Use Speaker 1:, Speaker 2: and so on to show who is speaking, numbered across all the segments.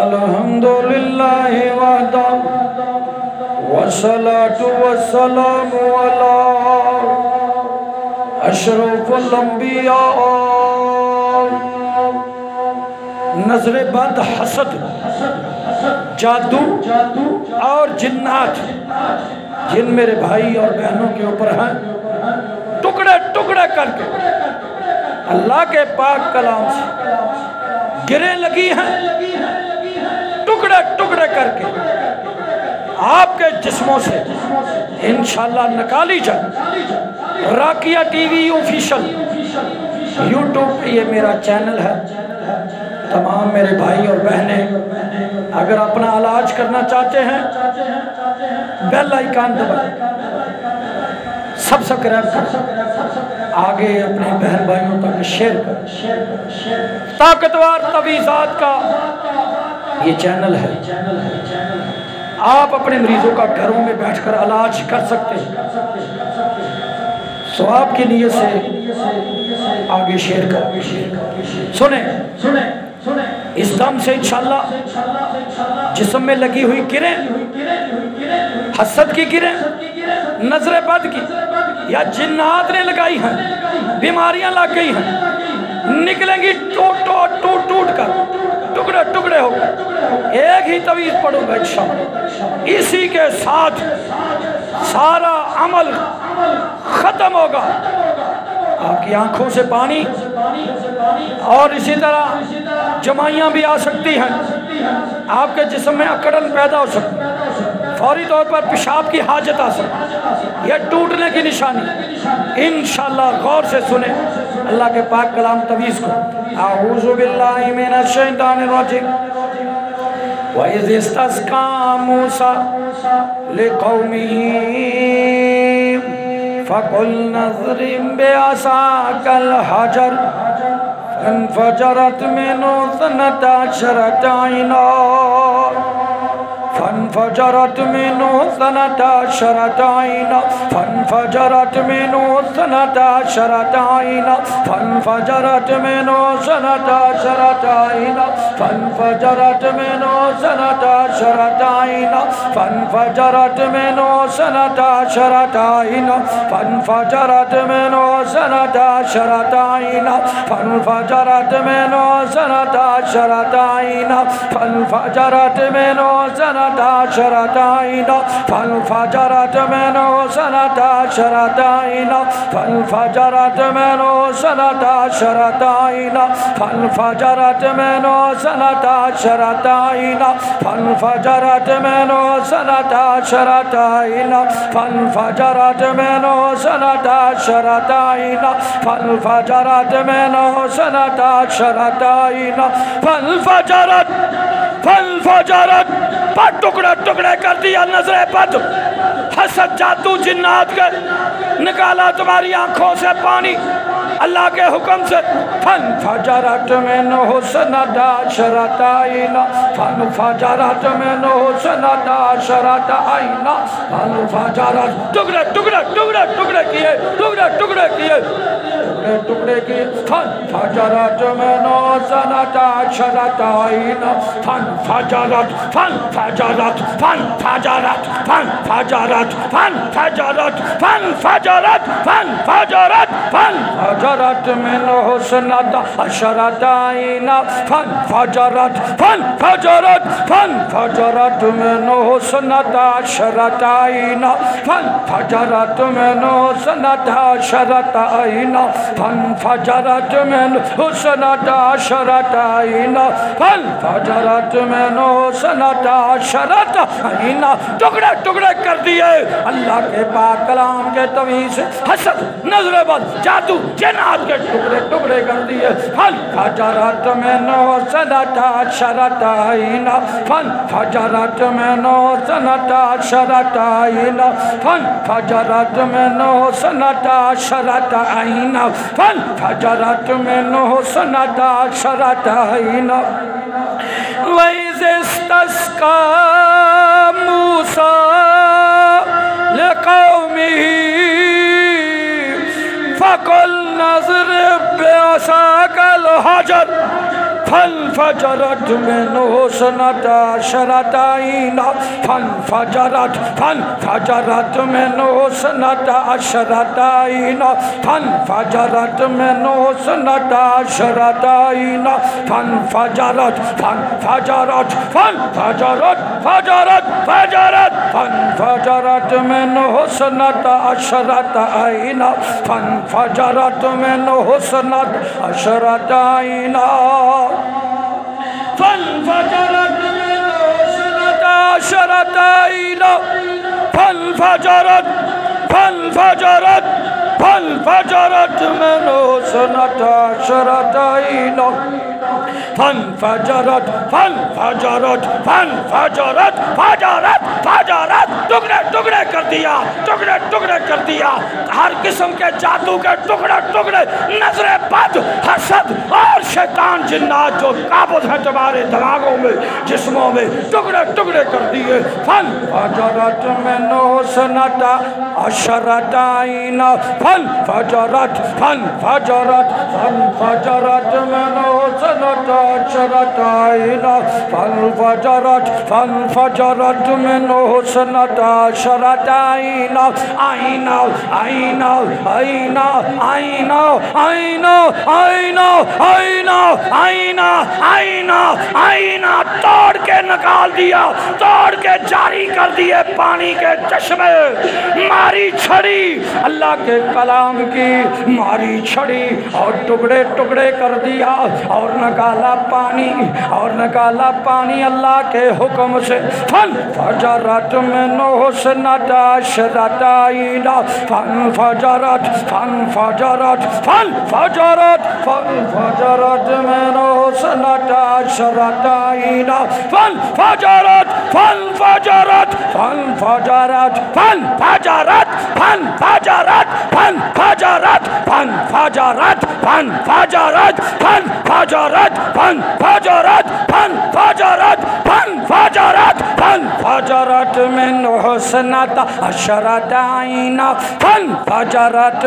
Speaker 1: अल्हम्दुलिल्लाहि वहदा वस्सलातु वस्सलामु अला अशरफुल अंबिया। नजर बद, हसद, जादू और जिन्नात जिन मेरे भाई और बहनों के ऊपर हैं, टुकड़े टुकड़े करके अल्लाह के पाक कलाम से गिरे लगी हैं, टुकड़े टुकड़े करके आपके जिस्मों से इंशाअल्लाह निकाली जाए। राकिया टीवी ऑफिशियल यूट्यूब पे ये मेरा चैनल है। तमाम मेरे भाई और बहनें अगर अपना इलाज करना चाहते हैं, बेल आइकन दबाएं, सब्सक्राइब करें, आगे अपने बहन भाइयों तक शेयर करें। ताकतवर तवीज़ात का ये चैनल है। आप अपने मरीजों का घरों में बैठकर इलाज कर सकते हैं। सवाब की नीयत से आगे शेयर करें। सुने इस दम से इंशाअल्लाह जिस्म में लगी हुई किरें, हसद की किरें, नजर बद की या जिन्नात ने लगाई हैं, बीमारियां लग गई हैं, निकलेंगी टूट टूट कर, टुकड़े टुकड़े होकर। एक ही तवीज़ पढ़ूंगा इंशाअल्लाह, इसी के साथ सारा अमल खत्म होगा। आपकी आंखों से पानी और इसी तरह जमाइयाँ भी आ सकती हैं, आपके जिस्म में अकड़न पैदा हो सकती है, फौरी तौर पर पेशाब की हाजत आ सकती है, यह टूटने की निशानी। इंशाअल्लाह गौर से सुने अल्लाह के पाक कलाम तवीज़ को। आऊज़ु बिल्लाहि मिनश शैतानिर रजीम। व इज़ इस्तस्क़ा मूसा लिक़ौमिही फ़क़ुलना इज़रिब बिअसाकल हजर फ़न्फ़जरत मिन्हु इस्नता अशरता ऐना फ़न्फ़जरत मिन्हु इस्नता अशरता ऐना फ़न्फ़जरत मिन्हु इस्नता अशरता ऐना फ़न्फ़जरत मिन्हु इस्नता अशरता ऐना फ़न्फ़जरत मिन्हु इस्नता अशरता ऐना फ़न्फ़जरत मिन्हु इस्नता अशरता ऐना फ़न्फ़जरत मिन्हु इस्नता अशरता ऐना फ़न्फ़जरत मिन्हु इस्नता अशरता ऐना फ़न्फ़जरत मिन्हु इस्नता अशरता ऐना फ़न्फ़जरत मिन्हु इस्नता अशरता ऐना फ़न्फ़जरत मिन्हु इस्नता अशरता ऐना फ़न्फ़जरत मिन्हु इस्नता अशरता ऐना फ़न्फ़जरत मिन्हु इस्नता अशरता ऐना फ़न्फ़जरत मिन्हु इस्नता अशरता ऐना फ़न्फ़जरत मिन्हु इस्नता अशरता ऐना फ़न्फ़जरत पर टुकड़े टुकड़े कर दिया। नजरे बद, हसद, जादू, जिन्नात के निकाला तुम्हारी आंखों से पानी अल्लाह के हुक्म से। फ़न्फ़जरत मिन्हु इस्नता अशरता ऐना फ़न्फ़जरत मिन्हु इस्नता अशरता ऐना फ़न्फ़जरत टुकड़े टुकड़े टुकड़े टुकड़े किए, टुकड़े टुकड़े किए, टुकड़े टुकड़े किए। फ़न्फ़जरत मिन्हु इस्नता अशरता ऐना फ़न्फ़जरत फ़न्फ़जरत फ़न्फ़जरत फ़न्फ़जरत फ़न्फ़जरत फ़न्फ़जरत फ़न्फ़जरत फ़न्फ़जरत मिन्हु इस्नता अशरता ऐना फ़न्फ़जरत फ़न्फ़जरत फ़न्फ़जरत मिन्हु इस्नता अशरता ऐना फ़न्फ़जरत मिन्हु इस्नता अशरता ऐना फ़न्फ़जरत मिन्हु इस्नता अशरता ऐना फ़न्फ़जरत मिन्हु इस्नता अशरता ऐना। टुकड़े टुकड़े कर दिए अल्लाह के पाक कलाम के तवीज़ से। हसद, नजर बद, जादू, जिन्नात के टुकड़े टुकड़े कर दिए। फ़न्फ़जरत मिन्हु इस्नता अशरता ऐना फ़न्फ़जरत मिन्हु इस्नता अशरता ऐना फ़न्फ़जरत मिन्हु इस्नता अशरता ऐना फ़न्फ़जरत मिन्हु इस्नता अशरता ऐना। व इज़ इस्तस्क़ा मूसा लिक़ौमिही फ़क़ुलना इज़रिब बिअसाकल हजर फल फजरत मिन्हु हुस्नता अशरताइना फल फजरत मिन्हु हुस्नता अशरताइना फल फजरत मिन्हु हुस्नता अशरताइना फल फजरत मिन्हु हुस्नता अशरताइना फल फजरत मिन्हु हुस्नता अशरताइना फल फजरत मिन्हु हुस्नता अशरताइना फल फजरत मिन्हु हुस्नता अशरताइना फल फजरत टुकड़े टुकड़े कर दिया हर किस्म के जादू के टुकड़े नजरे बद हसद और शैतान जिन्नात जो काबुज है तुम्हारे दिमागों में जिस्मों में टुकड़े कर दिए फल फजरत मिन्हु हुस्नता अशरताइना फल फजरत मिन्हु हुस्नता अशरताइना फल फजरत मिन्हु हुस्नता अशरताइना आईना तोड़ के निकाल दिया तोड़ के जारी कर दिए पानी के चश्मे मारी छड़ी अल्लाह के कलाम की मारी छड़ी और टुकड़े कर दिया और निकाला पानी अल्लाह के हुक्म से फल फजरत मिन्हु हुस्नता अशरताइना फल फजरत मिन्हु हुस्नता अशरताइना फल फजरत मिन्हु हुस्नता अशरताइना फल फजरत मिन्हु हुस्नता अशरताइना फजरत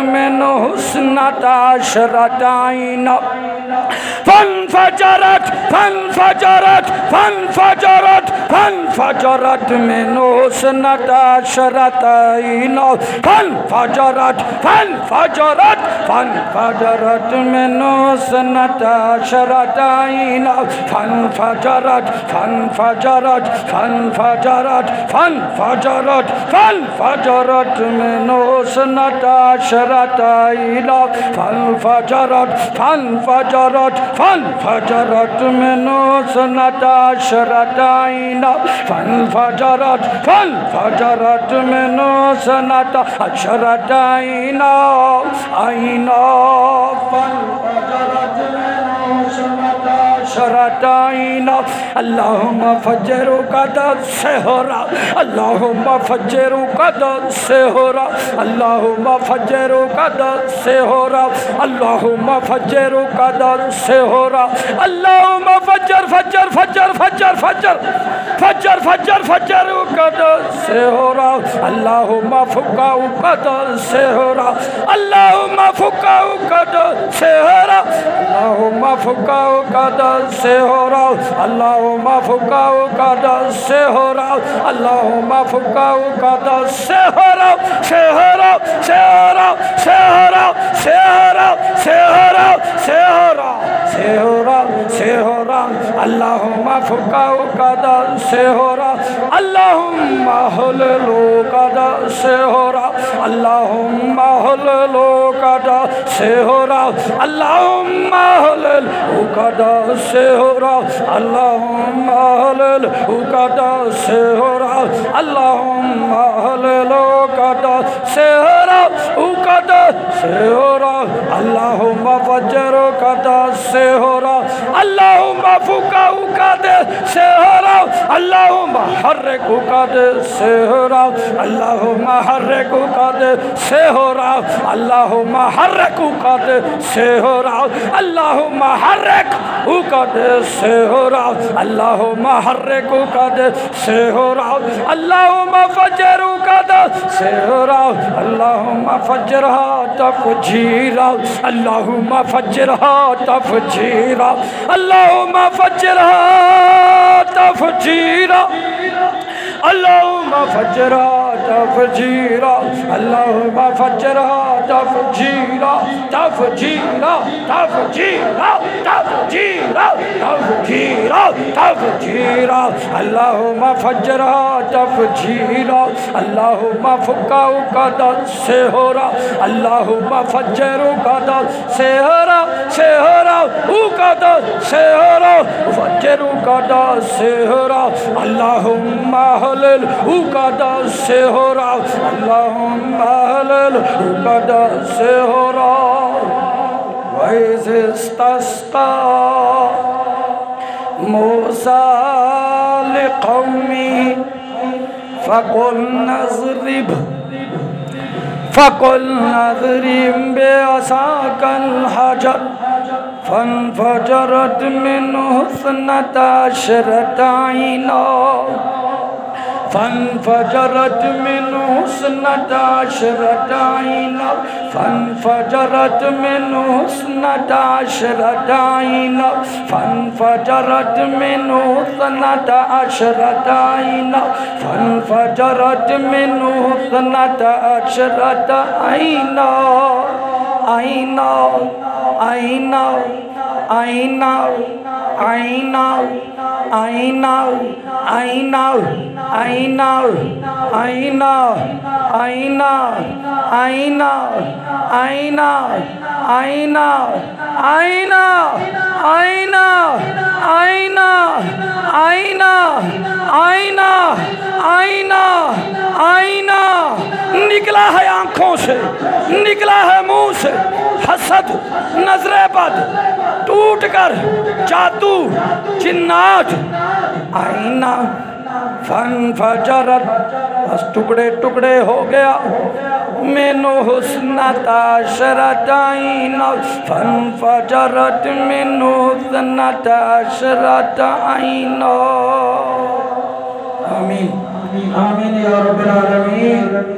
Speaker 1: मिन्हु हुस्नता अशरताइना फल फजरत मिन्हु हुस्नता अशरताइना फल फजरत मिन्हु हुस्नता अशरताइना फल फजरत मिन्हु हुस्नता अशरताइना फल फजरत मिन्हु हुस्नता अशरताइना फल फजरत मिन्हु हुस्नता अशरताइना शरताइना अल्लाहुम्मा फज्जिरु कदद सेहरा अल्लाहुम्मा फज्जिरु कदद सेहरा अल्लाहुम्मा फज्जिरु कदद सेहरा अल्लाहुम्मा फज्जिरु कदद सेहरा अल्लाहुम्मा फज्जर कदद सेहरा अल्लाहुम्मा फुक्काउ कदद सेहरा अल्लाहुम्मा फुक्काउ कदद सेहरा अल्लाहुम्मा फुक्काउ कदद सेहरा अल्लाहुम्मा फुक्काउ कदद सेहरा अल्लाहुम्मा फुक्काउ कदद सेहरा अल्लाहुम्मा फुक्काउ कदद सेहरा अल्लाहुम्मा हुल्लु कदद सेहरा अल्लाहुम्मा हुल्लु कदद सेहरा अल्लाहुम्मा हुल्लु कदद सेहरा अल्लाहुम्मा हुल्लु कदद सेहरा अल्लाहुम्मा हुल्लु कदद सेहरा अल्लाहुम्मा फज्जिरु कदद सेहरा अल्लाहुम्मा फुकाहु कादिर सेहरा अल्लाहुम्मा हर्रिकहु कादिर सेहरा अल्लाहुम्मा हर्रिकहु कादिर सेहरा अल्लाहुम्मा हर्रिकहु कादिर सेहरा अल्लाहुम्मा हर्रिकहु कादिर सेहरा अल्लाहुम्मा हर्रिकहु कादिर सेहरा अल्लाहुम्मा फज्जिरहु कादिर सेहरा अल्लाहुम्मा फज्जिरहा तफजीरा अल्लाहुम्मा फज्जिरहा तफजीरा अल्लाहुम्मा फज्जिरहा तफजीरा अल्लाहुम्मा फज्जिरहा तफजीरा अल्लाहुम्मा फज्जिरहा तफजीरा तफजीरा तफजीरा तफजीरा तफजीरा तफजीरा अल्लाहुम्मा फज्जिरहा तफजीरा अल्लाहुम्मा फुकाहु कादिर सेहरा अल्लाहुम्मा फज्जिरहु कादिर सेहरा सेहरा कादिर सेहरा फज्जिरहु कादिर सेहरा अल्लाहुम्मा हल्लहु कादिर सेहरा अल्लाहुम्मा हल्लहु कादिर सेहरा वइज़ इस्तस्क़ा मूसा लिक़ौमी फ़क़ुल नज़रिब बिअसाकल हजर फ़नफ़जरत मिन्हु इस्नता अशरता ऐना फ़नफ़जरत मिन्हु इस्नता अशरता ऐना फ़नफ़जरत मिन्हु इस्नता अशरता ऐना फ़नफ़जरत मिन्हु इस्नता अशरता ऐना फ़नफ़जरत मिन्हु इस्नता अशरता ऐना ऐना ऐना ऐना ऐना ऐना ऐना ऐना ऐना ऐना ऐना ऐना ऐना ऐना आईना आईना आईना आईना आईना आईना निकला है आंखों से, निकला है मुंह से। हसद, नजरे बद टूट कर जादू जिन्नात आईना फन फजरत बस टुकड़े टुकड़े हो गया। मेनो हुस्नता शरत आईना फन फजरत मेनो हुस्नता शरत आईना। आमीन आमीन या रब्बल आलमीन।